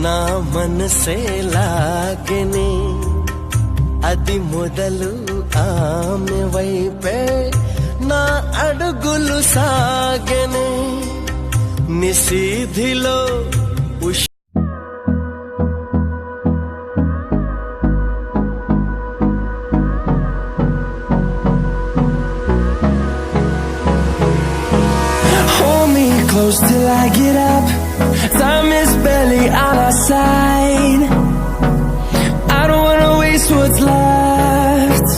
నా మనసే లాగెనే అది మొదలు ఆమె వైపే నా అడుగులు సాగెనే నిశీధిలో close till I get up. Time is barely on our side. I don't wanna waste what's left.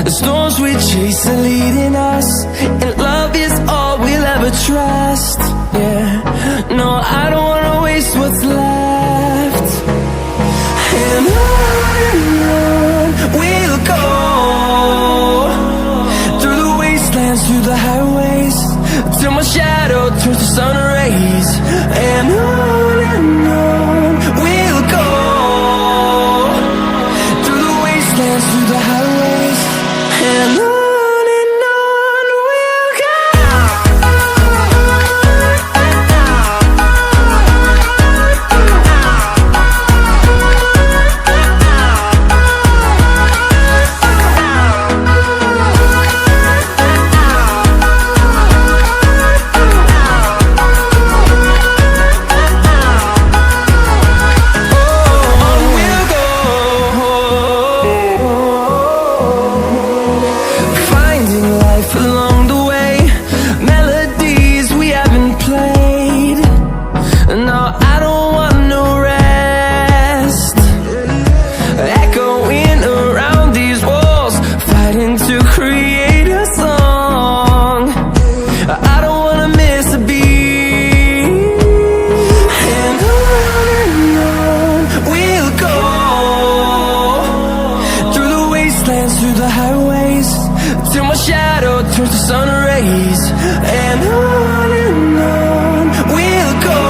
The storms we chase are leading us, and love is all we'll ever trust. Yeah, no, I don't wanna waste what's left. And on we'll go, through the wastelands, through the highways, till my shadow turns to sun rays. And on we'll go, through the wastelands, through the highways. And on we'll go. Through the highways, till my shadow turns to sun rays. And on we'll go,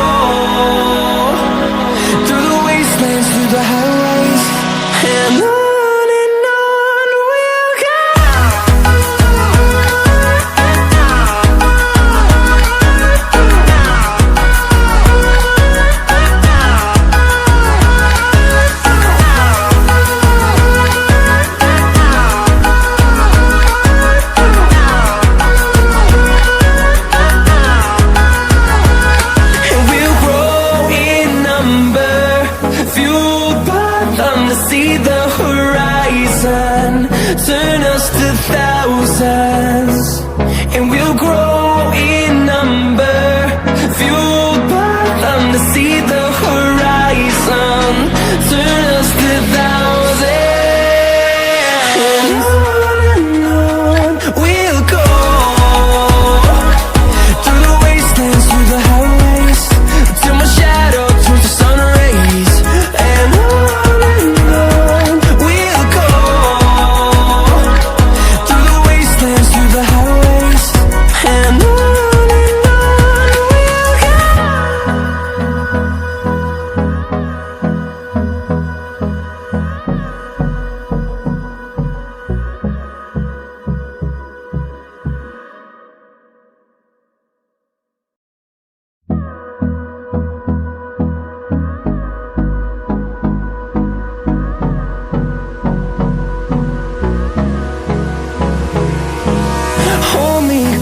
through the wastelands, through the highways. And on we'll go. See the horizon turn us to thousands, and we'll grow in number, fueled by them to see the horizon turn us to thousands. And on we'll go, through the wastelands, through the highways, till my shadow turns to sun rays. And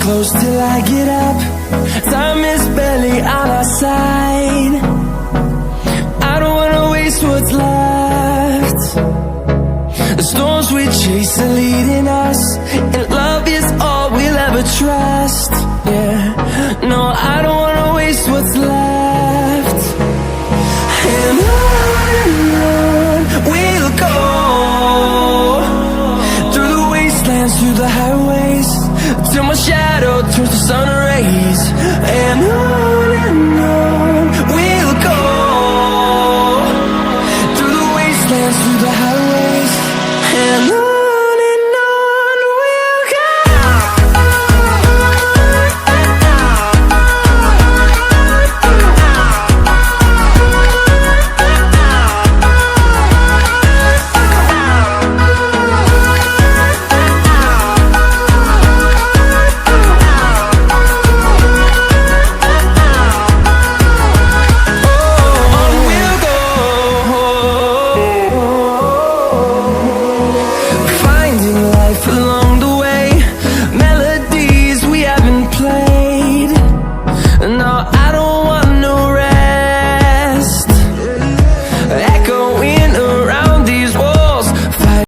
close till I get up. Time is barely on our side.